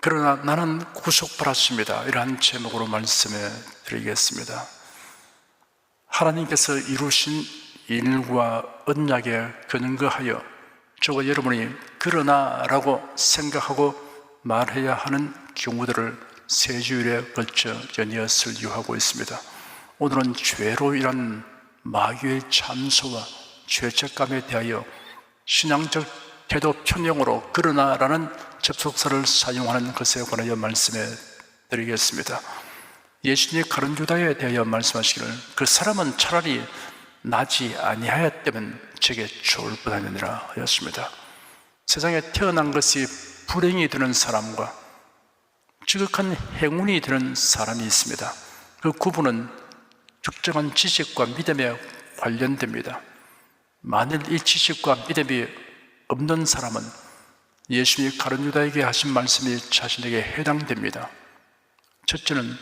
그러나 나는 구속받았습니다. 이러한 제목으로 말씀해 드리겠습니다. 하나님께서 이루신 일과 언약에 근거하여 저와 여러분이 그러나 라고 생각하고 말해야 하는 경우들을 세 주일에 걸쳐 연이어 설교하고 있습니다. 오늘은 죄로 인한 마귀의 참소와 죄책감에 대하여 신앙적 태도 편형으로 그러나 라는 접속사를 사용하는 것에 관하여 말씀해 드리겠습니다. 예수님이 가룟 유다에 대하여 말씀하시기를 그 사람은 차라리 나지 아니하였다면 제게 좋을 뻔하느니라 하였습니다. 세상에 태어난 것이 불행이 되는 사람과 지극한 행운이 되는 사람이 있습니다. 그 구분은 특정한 지식과 믿음에 관련됩니다. 만일 이 지식과 믿음이 없는 사람은 예수님이 가룟 유다에게 하신 말씀이 자신에게 해당됩니다. 첫째는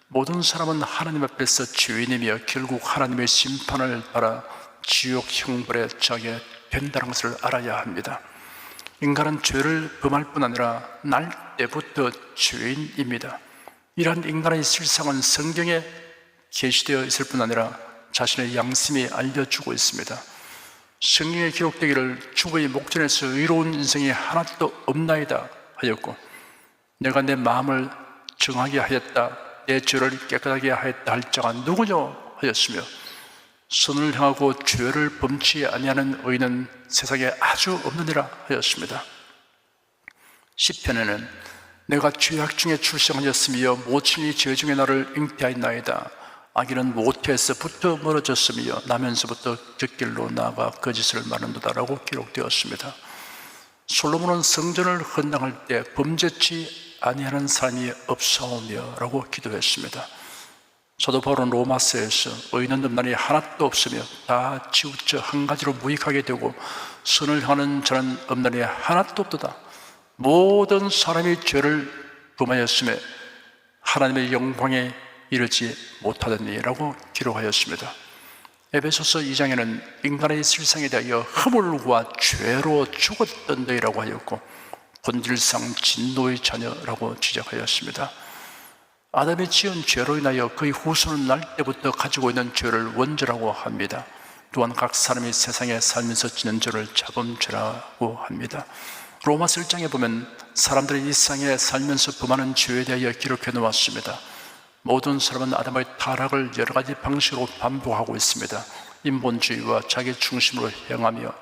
모든 사람은 하나님 앞에서 죄인이며 결국 하나님의 심판을 받아 지옥 형벌에 처하게 된다는 것을 알아야 합니다. 인간은 죄를 범할 뿐 아니라 날 때부터 죄인입니다. 이러한 인간의 실상은 성경에 계시되어 있을 뿐 아니라 자신의 양심이 알려주고 있습니다. 성경에 기록되기를 죽어의 목전에서 의로운 인생이 하나도 없나이다 하였고, 내가 내 마음을 정하게 하였다, 내 죄를 깨끗하게 하였다 할 자가 누구냐 하였으며, 선을 향하고 죄를 범치 아니하는 의인은 세상에 아주 없느니라 하였습니다. 시편에는 내가 죄악 중에 출생하였으며 모친이 죄 중에 나를 잉태하였나이다. 아기는 모태에서부터 멀어졌으며 나면서부터 곁길로 나아가 거짓을 말한도다라고 기록되었습니다. 솔로몬은 성전을 헌당할 때 범죄치 아니하는 사람이 없사오며 라고 기도했습니다. 사도 바울은 로마서에서 의인은 없나니 하나도 없으며 다 치우쳐 한 가지로 무익하게 되고 선을 향하는 자는 없나니 하나도 없도다. 모든 사람이 죄를 범하였음에 하나님의 영광에 이르지 못하더니라고 기록하였습니다. 에베소서 2장에는 인간의 실상에 대하여 허물과 죄로 죽었던 너희라고 하였고 본질상 진노의 자녀라고 지적하였습니다. 아담이 지은 죄로 인하여 그의 후손은 날 때부터 가지고 있는 죄를 원죄라고 합니다. 또한 각 사람이 세상에 살면서 지는 죄를 자범죄라고 합니다. 로마서 1장에 보면 사람들이 이 세상에 살면서 범하는 죄에 대하여 기록해 놓았습니다. 모든 사람은 아담의 타락을 여러 가지 방식으로 반복하고 있습니다. 인본주의와 자기 중심으로 행하며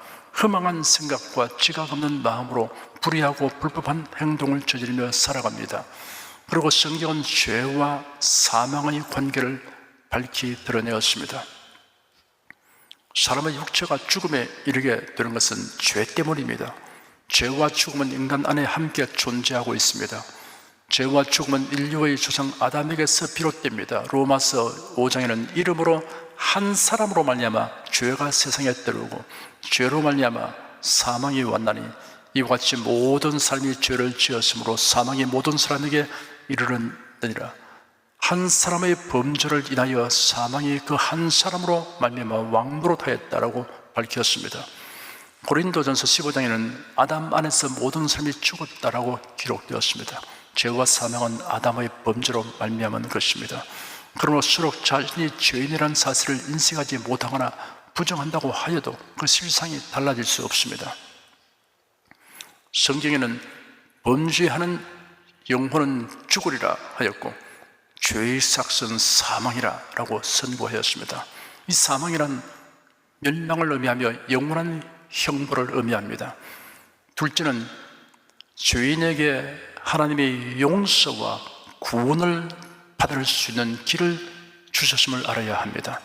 허망한 생각과 지각 없는 마음으로 불의하고 불법한 행동을 저지르며 살아갑니다. 그리고 성경은 죄와 사망의 관계를 밝히 드러내었습니다. 사람의 육체가 죽음에 이르게 되는 것은 죄 때문입니다. 죄와 죽음은 인간 안에 함께 존재하고 있습니다. 죄와 죽음은 인류의 조상 아담에게서 비롯됩니다. 로마서 5장에는 이름으로 한 사람으로 말미암아 죄가 세상에 들어오고 죄로 말미암아 사망이 왔나니 이와 같이 모든 사람이 죄를 지었으므로 사망이 모든 사람에게 이르렀느니라. 한 사람의 범죄를 인하여 사망이 그 한 사람으로 말미암아 왕노릇하였다라고 밝혔습니다. 고린도전서 15장에는 아담 안에서 모든 사람이 죽었다라고 기록되었습니다. 죄와 사망은 아담의 범죄로 말미암은 것입니다. 그러므로수록 자신이 죄인이라는 사실을 인식하지 못하거나 부정한다고 하여도 그 실상이 달라질 수 없습니다. 성경에는 범죄하는 영혼은 죽으리라 하였고 죄의 삭은 사망이라 라고 선고하였습니다. 이 사망이란 멸망을 의미하며 영원한 형벌을 의미합니다. 둘째는 죄인에게 하나님의 용서와 구원을 받을 수 있는 길을 주셨음을 알아야 합니다.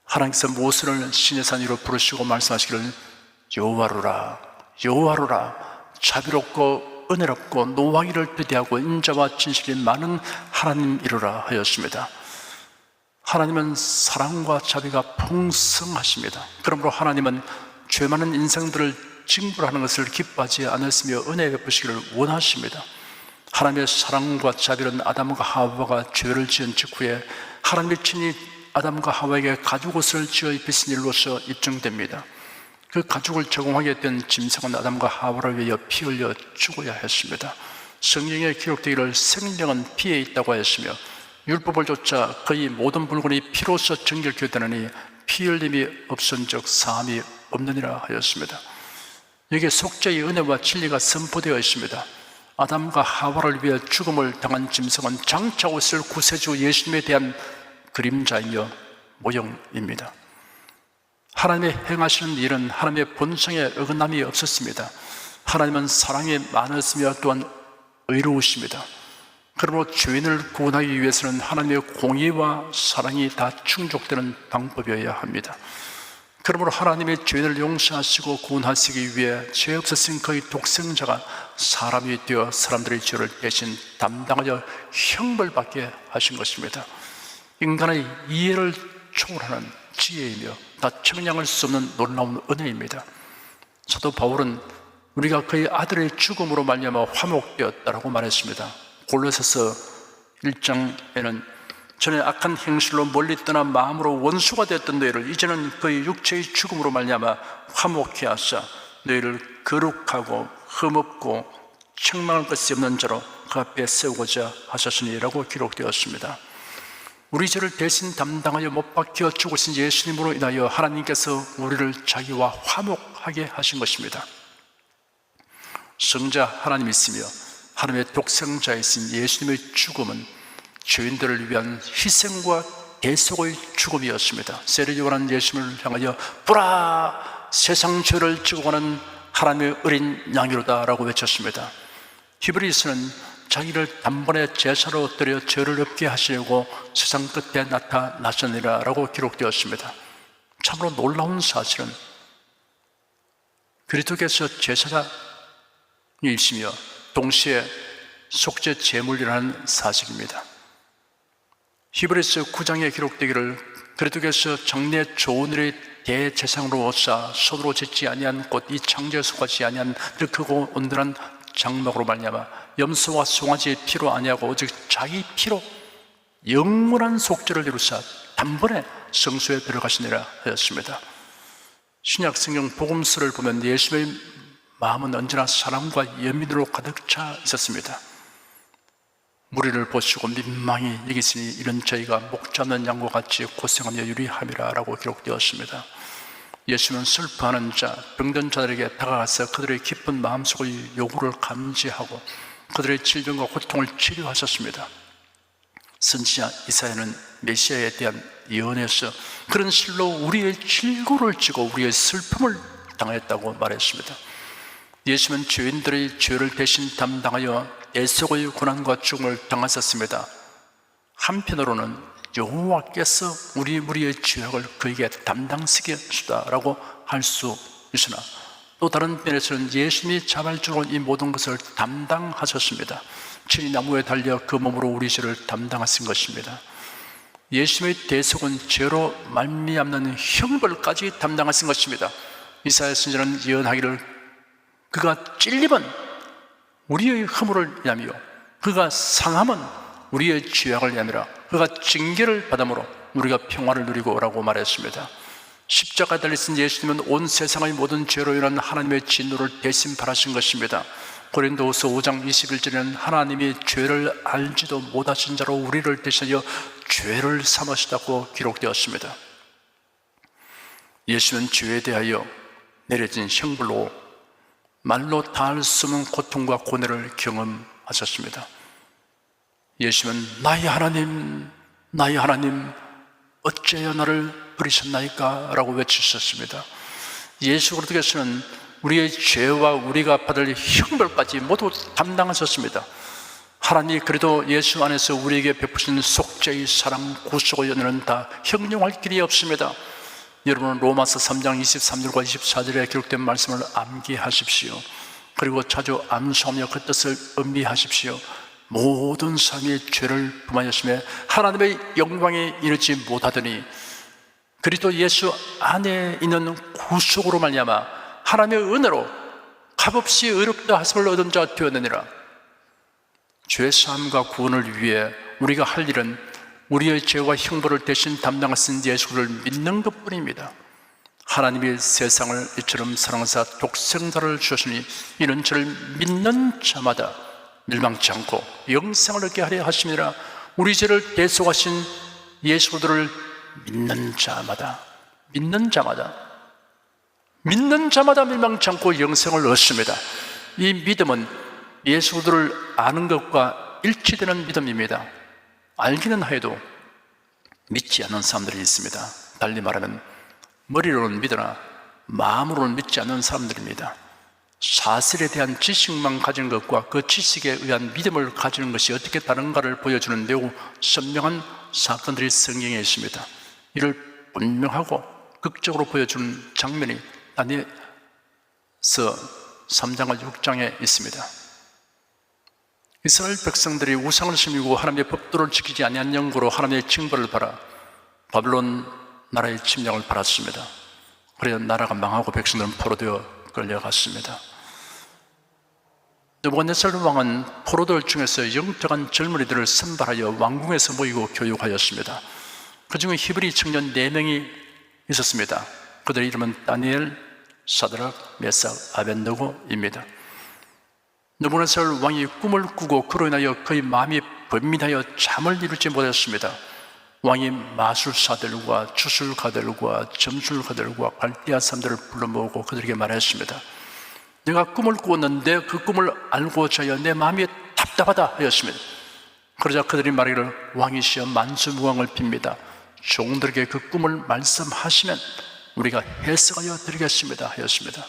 하나님께서 모세를 시내 산 위로 부르시고 말씀하시기를 여호와로라 여호와로라 자비롭고 은혜롭고 노하기를 뜻대하고 인자와 진실이 많은 하나님이로라 하였습니다. 하나님은 사랑과 자비가 풍성하십니다. 그러므로 하나님은 죄 많은 인생들을 징벌하는 것을 기뻐하지 않으시며 은혜 베푸시기를 원하십니다. 하나님의 사랑과 자비는 아담과 하와가 죄를 지은 직후에 하나님의 친히 아담과 하와에게 가죽옷을 지어 입히신 일로서 입증됩니다. 그 가죽을 제공하게 된 짐승은 아담과 하와를 위하여 피 흘려 죽어야 했습니다. 성경에 기록되기를 생명은 피에 있다고 하였으며 율법을 좇아 거의 모든 물건이 피로서 정결케 되느니 피 흘림이 없은즉 사함이 없느니라 하였습니다. 여기에 속죄의 은혜와 진리가 선포되어 있습니다. 아담과 하와를 위해 죽음을 당한 짐승은 장차 오실 구세주 예수님에 대한 그림자이며 모형입니다. 하나님의 행하시는 일은 하나님의 본성에 어긋남이 없었습니다. 하나님은 사랑이 많으시며 또한 의로우십니다. 그러므로 죄인을 구원하기 위해서는 하나님의 공의와 사랑이 다 충족되는 방법이어야 합니다. 그러므로 하나님의 죄인을 용서하시고 구원하시기 위해 죄 없으신 그의 독생자가 사람이 되어 사람들의 죄를 대신 담당하여 형벌받게 하신 것입니다. 인간의 이해를 초월하는 지혜이며 다 측량할 수 없는 놀라운 은혜입니다. 사도 바울은 우리가 그의 아들의 죽음으로 말미암아 화목되었다라고 말했습니다. 골로새서 1장에는 전에 악한 행실로 멀리 떠나 마음으로 원수가 되었던 너희를 이제는 그의 육체의 죽음으로 말미암아 화목케 하사 너희를 거룩하고 흠없고 책망할 것이 없는 자로 그 앞에 세우고자 하셨으니라고 기록되었습니다. 우리 죄를 대신 담당하여 못 박혀 죽으신 예수님으로 인하여 하나님께서 우리를 자기와 화목하게 하신 것입니다. 성자 하나님이시며 하나님의 독생자이신 예수님의 죽음은 죄인들을 위한 희생과 대속의 죽음이었습니다. 세례 요한은 예수님을 향하여 보라 세상 죄를 지고 가는 하나님의 어린 양이로다 라고 외쳤습니다. 히브리서는 자기를 단번에 제사로 드려 죄를 없게 하시려고 세상 끝에 나타나셨느니라 라고 기록되었습니다. 참으로 놀라운 사실은 그리스도께서 제사장이시며 동시에 속죄 제물이라는 사실입니다. 히브리서 9장에 기록되기를 그리스도께서 장래 좋은 일의 대제사장으로 오사 손으로 짓지 아니한 곧 이 창조에 속하지 아니한 크고 온전한 장막으로 말미암아 염소와 송아지의 피로 아니하고 오직 자기 피로 영원한 속죄를 이루사 단번에 성소에 들어가시니라 하였습니다. 신약 성경 복음서를 보면 예수의 마음은 언제나 사랑과 연민으로 가득 차 있었습니다. 무리를 보시고 민망히 여기시니 이런 저희가 목 잡는 양과 같이 고생하며 유리함이라 라고 기록되었습니다. 예수는 슬퍼하는 자, 병든 자들에게 다가가서 그들의 기쁜 마음속의 요구를 감지하고 그들의 질병과 고통을 치료하셨습니다. 선지자 이사야는 메시아에 대한 예언에서 그런 실로 우리의 질고를 지고 우리의 슬픔을 당했다고 말했습니다. 예수는 죄인들의 죄를 대신 담당하여 대속의 고난과 죽음을 당하셨습니다. 한편으로는 여호와께서 우리 무리의 죄악을 그에게 담당시켰다라고 할 수 있으나 또 다른 면에서는 예수님이 자발적으로 이 모든 것을 담당하셨습니다. 친히 나무에 달려 그 몸으로 우리 죄를 담당하신 것입니다. 예수님의 대속은 죄로 말미암는 형벌까지 담당하신 것입니다. 이사야 선지자는 예언하기를 그가 찔림은 우리의 허물을 인하며 그가 상함은 우리의 죄악을 인하며 그가 징계를 받음으로 우리가 평화를 누리고 라고 말했습니다. 십자가에 달리신 예수님은 온 세상의 모든 죄로 인한 하나님의 진노를 대신 받으신 것입니다. 고린도후서 5장 21절에는 하나님이 죄를 알지도 못하신 자로 우리를 대신하여 죄를 삼으시다고 기록되었습니다. 예수는 죄에 대하여 내려진 형벌로 말로 다할 수 없는 고통과 고뇌를 경험하셨습니다. 예수는 나의 하나님, 나의 하나님 어찌하여 나를 버리셨나이까? 라고 외치셨습니다. 예수 그리스도께서는 우리의 죄와 우리가 받을 형벌까지 모두 담당하셨습니다. 하나님이 그래도 예수 안에서 우리에게 베푸신 속죄의 사랑, 구속의 연회는 다 형용할 길이 없습니다. 여러분은 로마서 3장 23절과 24절에 기록된 말씀을 암기하십시오. 그리고 자주 암송하며 그 뜻을 음미하십시오. 모든 사람이 죄를 범하였음에 하나님의 영광에 이르지 못하더니 그리스도 예수 안에 있는 구속으로 말미암아 하나님의 은혜로 값없이 의롭다 하심을 얻은 자 되었느니라. 죄사함과 구원을 위해 우리가 할 일은 우리의 죄와 형벌을 대신 담당하신 예수를 믿는 것뿐입니다. 하나님이 세상을 이처럼 사랑하사 독생자를 주셨으니 이는 저를 믿는 자마다 멸망치 않고 영생을 얻게 하려 하심이라. 우리 죄를 대속하신 예수 그리스도를 믿는 자마다 멸망치 않고 영생을 얻습니다. 이 믿음은 예수 그리스도를 아는 것과 일치되는 믿음입니다. 알기는 하여도 믿지 않는 사람들이 있습니다. 달리 말하면 머리로는 믿으나 마음으로는 믿지 않는 사람들입니다. 사실에 대한 지식만 가지는 것과 그 지식에 의한 믿음을 가지는 것이 어떻게 다른가를 보여주는 매우 선명한 사건들이 성경에 있습니다. 이를 분명하고 극적으로 보여주는 장면이 다니엘서 3장과 6장에 있습니다. 이스라엘 백성들이 우상을 섬기고 하나님의 법도를 지키지 아니한 영구로 하나님의 징벌을 받아 바빌론 나라의 침략을 받았습니다. 그래서 나라가 망하고 백성들은 포로되어 끌려갔습니다. 느부갓네살 왕은 포로들 중에서 영특한 젊은이들을 선발하여 왕궁에서 모이고 교육하였습니다. 그 중에 히브리 청년 4명이 있었습니다. 그들의 이름은 다니엘, 사드락, 메삭, 아벤느고입니다. 느부갓네살 왕이 꿈을 꾸고 그로 인하여 그의 마음이 번민하여 잠을 이루지 못했습니다. 왕이 마술사들과 주술가들과 점술가들과 갈대아 사람들을 불러 모으고 그들에게 말했습니다. 내가 꿈을 꾸었는데 그 꿈을 알고자 하여 내 마음이 답답하다 하였습니다. 그러자 그들이 말하기를 왕이시여 만수무강을 빕니다. 종들에게 그 꿈을 말씀하시면 우리가 해석하여 드리겠습니다 하였습니다.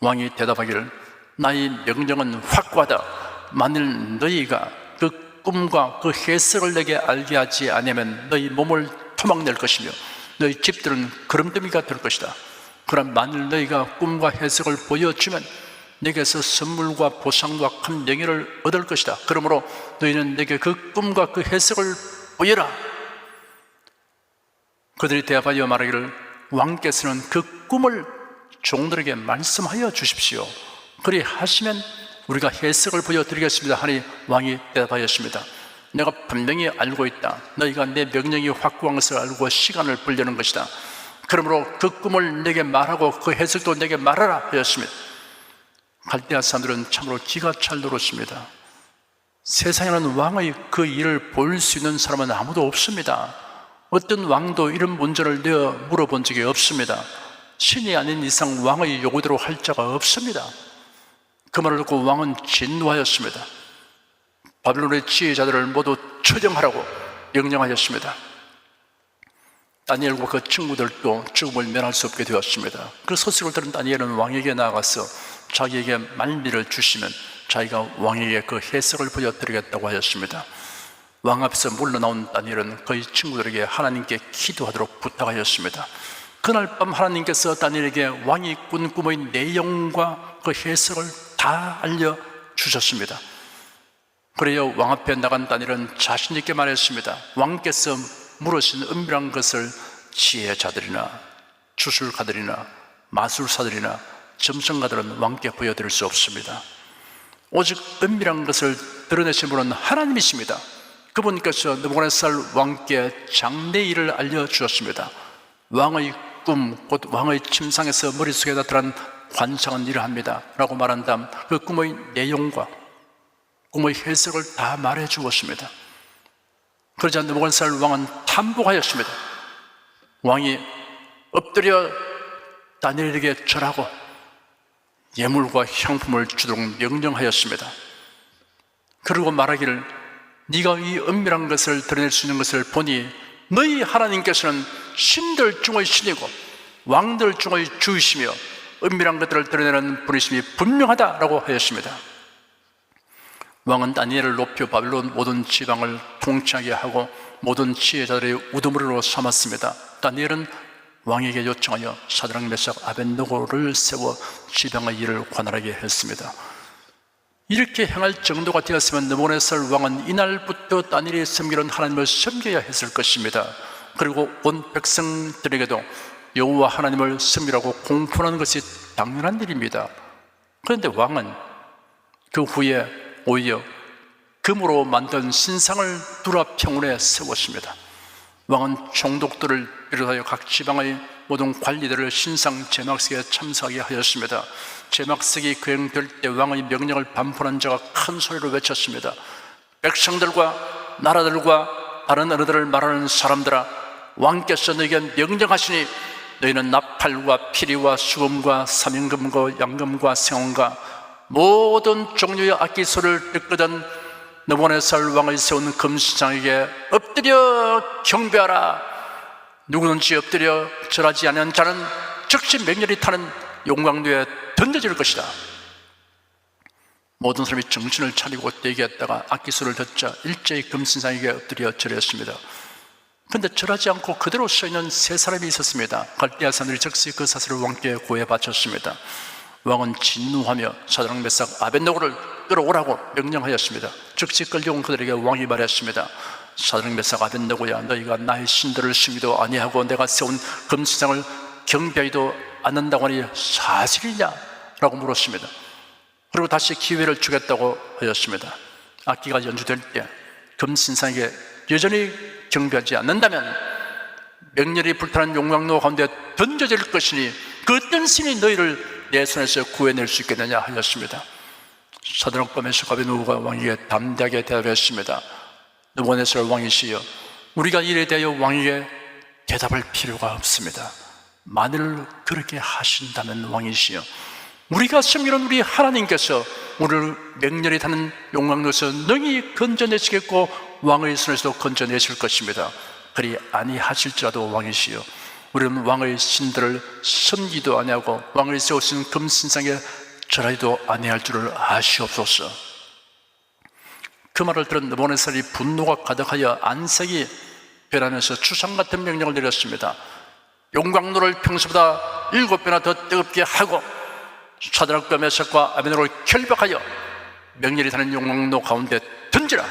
왕이 대답하기를 나의 명령은 확고하다. 만일 너희가 그 꿈과 그 해석을 내게 알게 하지 않으면 너희 몸을 토막낼 것이며 너희 집들은 그름더미가 될 것이다. 그럼 만일 너희가 꿈과 해석을 보여주면 내게서 선물과 보상과 큰 명예를 얻을 것이다. 그러므로 너희는 내게 그 꿈과 그 해석을 보여라. 그들이 대답하여 말하기를 왕께서는 그 꿈을 종들에게 말씀하여 주십시오. 그리 하시면 우리가 해석을 보여드리겠습니다 하니 왕이 대답하였습니다. 내가 분명히 알고 있다. 너희가 내 명령이 확고한 것을 알고 시간을 벌려는 것이다. 그러므로 그 꿈을 내게 말하고 그 해석도 내게 말하라 하였습니다. 갈대아 사람들은 참으로 기가 찰 노릇입니다. 세상에는 왕의 그 일을 볼 수 있는 사람은 아무도 없습니다. 어떤 왕도 이런 문제를 내어 물어본 적이 없습니다. 신이 아닌 이상 왕의 요구대로 할 자가 없습니다. 그 말을 듣고 왕은 진노하였습니다. 바빌론의 지혜자들을 모두 처형하라고 명령하였습니다. 다니엘과 그 친구들도 죽음을 면할 수 없게 되었습니다. 그 소식을 들은 다니엘은 왕에게 나아가서 자기에게 말미를 주시면 자기가 왕에게 그 해석을 보여드리겠다고 하였습니다. 왕 앞에서 물러나온 다니엘은 그의 친구들에게 하나님께 기도하도록 부탁하였습니다. 그날 밤 하나님께서 다니엘에게 왕이 꾼 꿈의 내용과 그 해석을 다 알려주셨습니다. 그래요 왕 앞에 나간 다니엘은 자신 있게 말했습니다. 왕께서 물으신 은밀한 것을 지혜자들이나 주술가들이나 마술사들이나 점성가들은 왕께 보여드릴 수 없습니다. 오직 은밀한 것을 드러내신 분은 하나님이십니다. 그분께서 느부갓네살 왕께 장래일을 알려주셨습니다. 왕의 꿈, 곧 왕의 침상에서 머릿속에 나타난 관상은 이러합니다 라고 말한 다음 그 꿈의 내용과 꿈의 해석을 다 말해 주었습니다. 그러자 느부갓네살 왕은 탐복하였습니다. 왕이 엎드려 다니엘에게 절하고 예물과 향품을 주도록 명령하였습니다. 그리고 말하기를 네가 이 은밀한 것을 드러낼 수 있는 것을 보니 너희 하나님께서는 신들 중의 신이고 왕들 중의 주이시며 은밀한 것들을 드러내는 분이심이 분명하다라고 하였습니다. 왕은 다니엘을 높여 바빌론 모든 지방을 통치하게 하고 모든 지혜자들의 우두머리로 삼았습니다. 다니엘은 왕에게 요청하여 사드락, 메삭, 아벤느고를 세워 지방의 일을 관할하게 했습니다. 이렇게 행할 정도가 되었으면 느부갓네살 왕은 이날부터 다니엘이 섬기는 하나님을 섬겨야 했을 것입니다. 그리고 온 백성들에게도 여호와 하나님을 섬기라고 공포하는 것이 당연한 일입니다. 그런데 왕은 그 후에 오히려 금으로 만든 신상을 두라 평원에 세웠습니다. 왕은 총독들을 비롯하여 각 지방의 모든 관리들을 신상 제막석에 참석하게 하였습니다. 제막석이 거행될 때 왕의 명령을 반포한 자가 큰 소리로 외쳤습니다. 백성들과 나라들과 다른 언어들을 말하는 사람들아, 왕께서 너에게 명령하시니 너희는 나팔과 피리와 수금과 사명금과 양금과 생원과 모든 종류의 악기 소리를 듣거든 느부갓네살 왕을 세운 금신상에게 엎드려 경배하라. 누구든지 엎드려 절하지 않은 자는 즉시 맹렬히 타는 용광로에 던져질 것이다. 모든 사람이 정신을 차리고 대기했다가 악기 소리를 듣자 일제히 금신상에게 엎드려 절했습니다. 그런데 절하지 않고 그대로 서 있는 세 사람이 있었습니다. 갈대아 사람들이 즉시 그 사실을 왕께 고해 바쳤습니다. 왕은 진노하며 사드락 메삭 아벳네고를 끌어오라고 명령하였습니다. 즉시 끌려온 그들에게 왕이 말했습니다. 사드락 메삭 아벳네고야, 너희가 나의 신들을 숨기도 아니하고 내가 세운 금신상을 경배하지도 않는다고 하니 사실이냐? 라고 물었습니다. 그리고 다시 기회를 주겠다고 하였습니다. 악기가 연주될 때 금신상에게 여전히 경배하지 않는다면 맹렬히 불타는 용광로 가운데 던져질 것이니 그 어떤 신이 너희를 내 손에서 구해낼 수 있겠느냐 하였습니다. 사드락과 메삭과 아벳네고가 왕에게 담대하게 대답했습니다. 느부갓네살 왕이시여, 우리가 이에 대하여 왕에게 대답할 필요가 없습니다. 만일 그렇게 하신다면 왕이시여, 우리가 섬기는 우리 하나님께서 우리를 맹렬히 타는 용광로에서 능히 건져내시겠고 왕의 손에서도 건져내실 것입니다. 그리 아니하실지라도 왕이시여, 우리는 왕의 신들을 섬기도 아니하고 왕의 세우신 금신상에 절하지도 아니할 줄을 아시옵소서. 그 말을 들은 느부갓네살이 분노가 가득하여 안색이 변하면서 추상 같은 명령을 내렸습니다. 용광로를 평소보다 7배나 더 뜨겁게 하고 사드락과 메삭과 아벳네고를 결박하여 맹렬히 타는 용광로 가운데 던지라.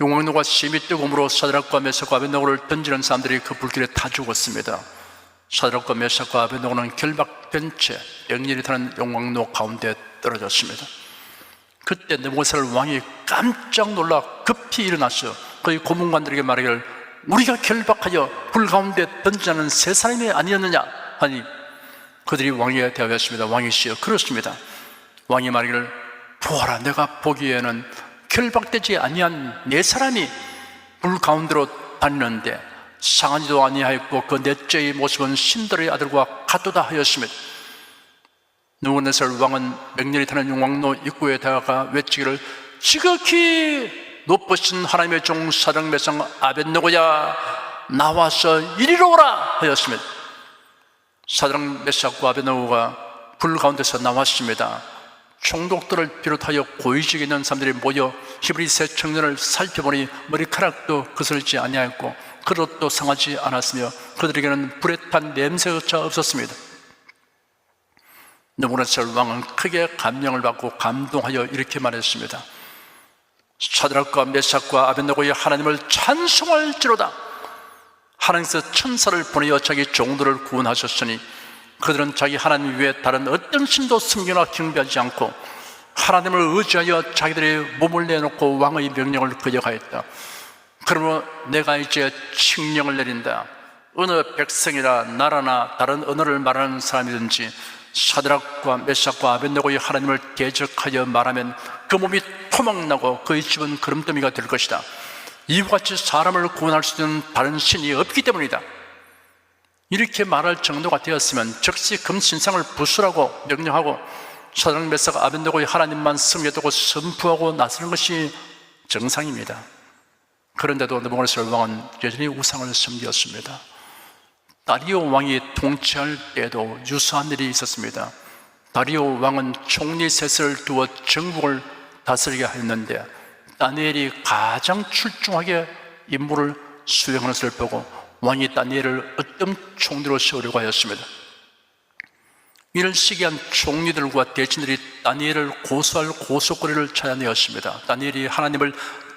용광로가 심히 뜨거움으로 사드락과 메삭과 아벳네고를 던지는 사람들이 그 불길에 타 죽었습니다. 사드락과 메삭과 아벳네고는 결박된 채 맹렬히 타는 용광로 가운데 떨어졌습니다. 그때 느부갓네살 왕이 깜짝 놀라 급히 일어나서 그의 고문관들에게 말하기를 우리가 결박하여 불 가운데 던지자는 세 사람이 아니었느냐 하니 그들이 왕에게 대답했습니다. 왕이시여, 그렇습니다. 왕이 말하기를 보아라, 내가 보기에는 결박되지 아니한 네 사람이 불 가운데로 다니는데 상하지도 아니하였고 그 넷째의 모습은 신들의 아들과 같도다 하였습니다. 느부갓네살 왕은 맹렬히 타는 용광로 입구에 다가가 외치기를 지극히 높으신 하나님의 종 사드락 메삭 아벳네고야, 나와서 이리로 오라 하였습니다. 사드락 메삭과 아벳네고가 불 가운데서 나왔습니다. 총독들을 비롯하여 고위직에 있는 사람들이 모여 히브리 세 청년을 살펴보니 머리카락도 거슬지 아니하였고 그릇도 상하지 않았으며 그들에게는 불에 탄 냄새조차 없었습니다. 느부갓네살 왕은 크게 감명을 받고 감동하여 이렇게 말했습니다. 사드락과 메삭과 아벳네고의 하나님을 찬송할지로다. 하나님께서 천사를 보내어 자기 종들을 구원하셨으니 그들은 자기 하나님 외에 다른 어떤 신도 섬기나 경배하지 않고 하나님을 의지하여 자기들의 몸을 내놓고 왕의 명령을 거역하였다. 그러므로 내가 이제 칙령을 내린다. 어느 백성이나 나라나 다른 언어를 말하는 사람이든지 사드락과 메삭과 아벳네고의 하나님을 대적하여 말하면 그 몸이 토막나고 그의 집은 그름더미가 될 것이다. 이와 같이 사람을 구원할 수 있는 다른 신이 없기 때문이다. 이렇게 말할 정도가 되었으면 즉시 금신상을 부수라고 명령하고 사드락 메삭 아벳네고의 하나님만 섬겨두고 선포하고 나서는 것이 정상입니다. 그런데도 느부갓네살 왕은 여전히 우상을 섬겼습니다. 다리오 왕이 통치할 때에도 유사한 일이 있었습니다. 다리오 왕은 총리 셋을 두어 정국을 다스리게 했는데 다니엘이 가장 출중하게 임무를 수행하는 것을 보고 왕이 다니엘을 어떤 총리로 세우려고 하였습니다. 이를 시기한 총리들과 대신들이 다니엘을 고소할 고소거리를 찾아내었습니다. 다니엘이 하나님을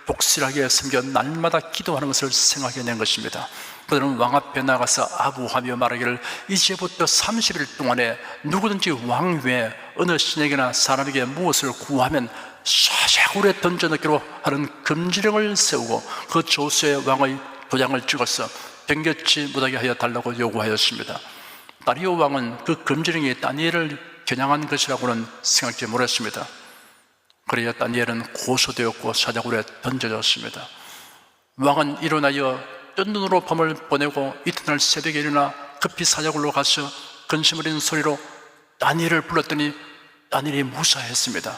독실하게 섬겨 날마다 기도하는 것을 생각해낸 것입니다. 그들은 왕 앞에 나가서 아부하며 말하기를 이제부터 30일 동안에 누구든지 왕 외에 어느 신에게나 사람에게 무엇을 구하면 사자굴에 던져넣기로 하는 금지령을 세우고 그 조서에 왕의 도장을 찍어서 댕겼지 못하게 하여 달라고 요구하였습니다. 다리오 왕은 그 금지령이 다니엘을 겨냥한 것이라고는 생각지 못했습니다. 그래야 다니엘은 고소되었고 사자굴에 던져졌습니다. 왕은 일어나여 뜬 눈으로 밤을 보내고 이튿날 새벽에 일어나 급히 사자굴로 가서 근심 어린 소리로 다니엘을 불렀더니 다니엘이 무사했습니다.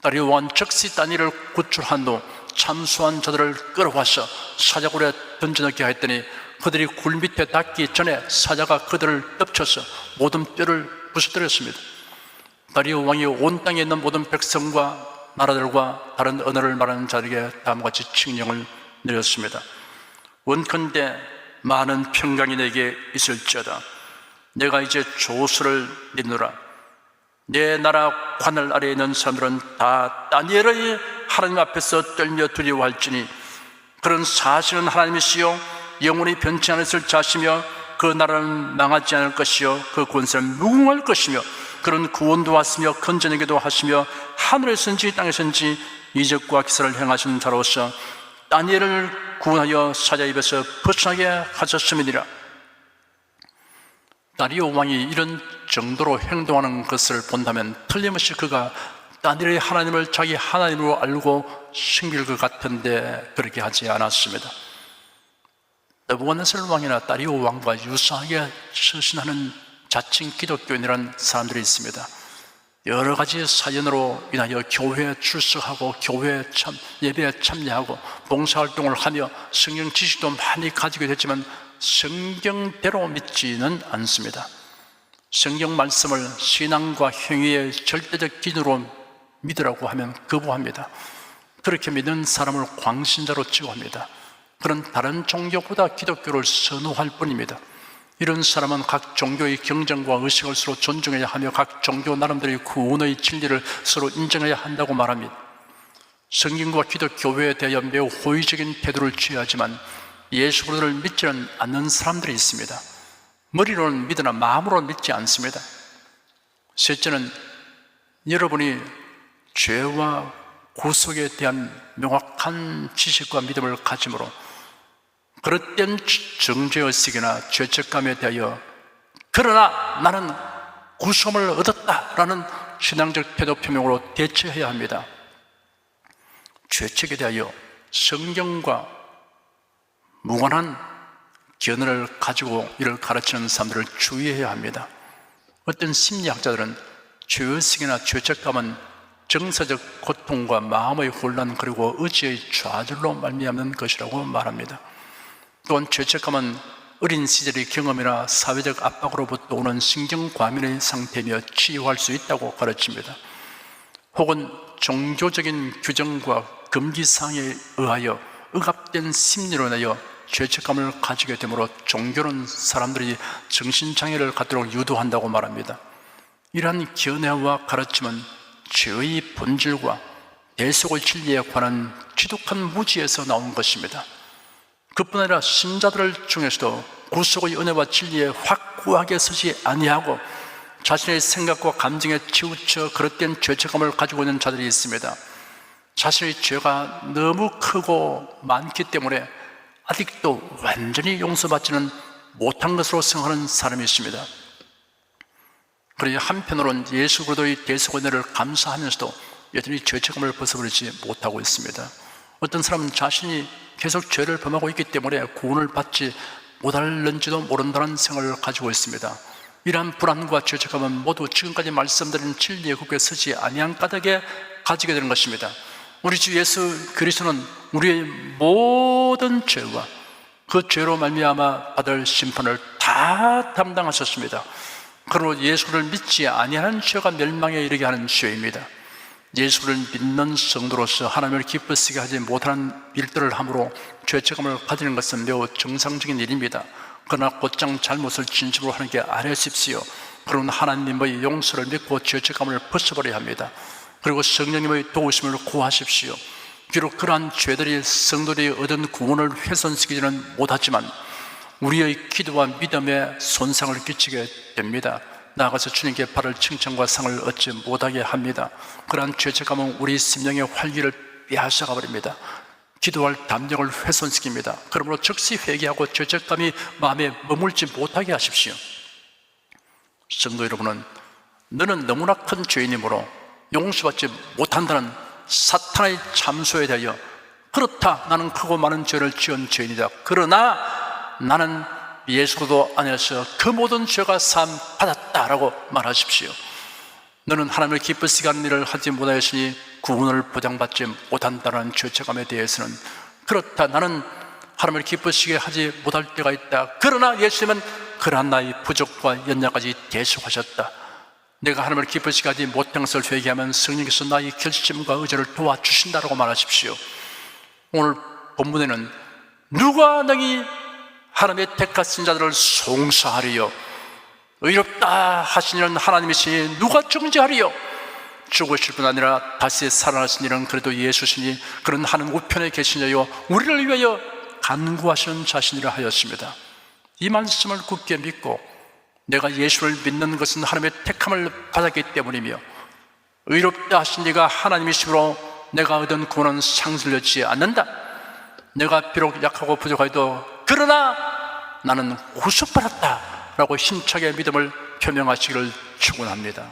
다리오 왕은 즉시 다니엘을 구출한 후 참수한 자들을 끌어와서 사자굴에 던져넣게 하였더니 그들이 굴 밑에 닿기 전에 사자가 그들을 덮쳐서 모든 뼈를 부서뜨렸습니다. 다리오 왕이 온 땅에 있는 모든 백성과 나라들과 다른 언어를 말하는 자에게 다음과 같이 칙령을 내렸습니다. 원컨대 많은 평강이 내게 있을지어다. 내가 이제 조수를 믿노라. 내 나라 관할 아래에 있는 사람들은 다 다니엘의 하나님 앞에서 떨며 두려워할지니 그런 사실은 하나님이시요 영원히 변치 않으실 자시며 그 나라는 망하지 않을 것이요 그 권세는 무궁할 것이며 그런 구원도 왔으며 건져내기도 하시며 하늘에선지 땅에선지 이적과 기사를 행하시는 자로서 다니엘을 구원하여 사자 입에서 벗어나게 하셨음이니라. 다리오 왕이 이런 정도로 행동하는 것을 본다면 틀림없이 그가 다니엘의 하나님을 자기 하나님으로 알고 섬길 것 같은데 그렇게 하지 않았습니다. 느부갓네살 왕이나 다리오 왕과 유사하게 서신하는 자칭 기독교인이라는 사람들이 있습니다. 여러 가지 사연으로 인하여 교회에 출석하고 교회에 예배에 참여하고 봉사활동을 하며 성경 지식도 많이 가지게 됐지만 성경대로 믿지는 않습니다. 성경 말씀을 신앙과 행위의 절대적 기준으로 믿으라고 하면 거부합니다. 그렇게 믿는 사람을 광신자로 취급합니다. 그런 다른 종교보다 기독교를 선호할 뿐입니다. 이런 사람은 각 종교의 경전과 의식을 서로 존중해야 하며 각 종교 나름대로의 구원의 진리를 서로 인정해야 한다고 말합니다. 성경과 기독교회에 대하여 매우 호의적인 태도를 취하지만 예수 그리스도를 믿지는 않는 사람들이 있습니다. 머리로는 믿으나 마음으로는 믿지 않습니다. 셋째는 여러분이 죄와 구속에 대한 명확한 지식과 믿음을 가짐으로 그릇된 정죄의식이나 죄책감에 대하여 그러나 나는 구속을 얻었다라는 신앙적 태도 표명으로 대처해야 합니다. 죄책에 대하여 성경과 무관한 견해를 가지고 이를 가르치는 사람들을 주의해야 합니다. 어떤 심리학자들은 죄의식이나 죄책감은 정서적 고통과 마음의 혼란 그리고 의지의 좌절로 말미암는 것이라고 말합니다. 또한 죄책감은 어린 시절의 경험이나 사회적 압박으로부터 오는 신경과민의 상태며 치유할 수 있다고 가르칩니다. 혹은 종교적인 규정과 금기사항에 의하여 억압된 심리로 인하여 죄책감을 가지게 되므로 종교는 사람들이 정신장애를 갖도록 유도한다고 말합니다. 이러한 견해와 가르침은 죄의 본질과 대속의 진리에 관한 지독한 무지에서 나온 것입니다. 그뿐 아니라 신자들 중에서도 구속의 은혜와 진리에 확고하게 서지 아니하고 자신의 생각과 감정에 치우쳐 그릇된 죄책감을 가지고 있는 자들이 있습니다. 자신의 죄가 너무 크고 많기 때문에 아직도 완전히 용서받지는 못한 것으로 생각하는 사람이 있습니다. 그러나 한편으로는 예수 그리스도의 대속의 은혜를 감사하면서도 여전히 죄책감을 벗어버리지 못하고 있습니다. 어떤 사람은 자신이 계속 죄를 범하고 있기 때문에 구원을 받지 못할는지도 모른다는 생각을 가지고 있습니다. 이러한 불안과 죄책감은 모두 지금까지 말씀드린 진리에 굳게 서지 아니한 까닭에 가지게 되는 것입니다. 우리 주 예수 그리스도는 우리의 모든 죄와 그 죄로 말미암아 받을 심판을 다 담당하셨습니다. 그러므로 예수를 믿지 아니하는 죄가 멸망에 이르게 하는 죄입니다. 예수를 믿는 성도로서 하나님을 기쁘시게 하지 못하는 일들을 함으로 죄책감을 가지는 것은 매우 정상적인 일입니다. 그러나 곧장 잘못을 진심으로 하는 게 아니십시오. 그러면 하나님의 용서를 믿고 죄책감을 벗어버려야 합니다. 그리고 성령님의 도우심을 구하십시오. 비록 그러한 죄들이 성도들이 얻은 구원을 훼손시키지는 못하지만 우리의 기도와 믿음에 손상을 끼치게 됩니다. 나아가서 주님께 받을 칭찬과 상을 얻지 못하게 합니다. 그러한 죄책감은 우리 심령의 활기를 빼앗아가 버립니다. 기도할 담력을 훼손시킵니다. 그러므로 즉시 회개하고 죄책감이 마음에 머물지 못하게 하십시오. 성도 여러분은 너는 너무나 큰 죄인이므로 용서받지 못한다는 사탄의 참소에 대하여 그렇다, 나는 크고 많은 죄를 지은 죄인이다. 그러나 나는 예수 그리스도 안에서 그 모든 죄가 사함 받았다라고 말하십시오. 너는 하나님을 기쁘시게 하는 일을 하지 못하였으니 구원을 보장받지 못한다는 죄책감에 대해서는 그렇다, 나는 하나님을 기쁘시게 하지 못할 때가 있다. 그러나 예수님은 그러한 나의 부족과 연약까지 대속하셨다. 내가 하나님을 기쁘시게 하지 못한 것을 회개하면 성령께서 나의 결심과 의지를 도와주신다라고 말하십시오. 오늘 본문에는 누가 너희 하나님의 택하신 자들을 송사하리요, 의롭다 하시는 하나님이시니 누가 중재하리요? 죽으실 뿐 아니라 다시 살아나신 이는 그래도 예수시니 그는 하나님 우편에 계신 자요 우리를 위하여 간구하시는 자신이라 하였습니다. 이 말씀을 굳게 믿고 내가 예수를 믿는 것은 하나님의 택함을 받았기 때문이며 의롭다 하신 이가 하나님이시므로 내가 얻은 구원은 상실되지 않는다. 내가 비록 약하고 부족하여도 그러나 나는 구속받았다 라고 힘차게 믿음을 표명하시기를 축원합니다.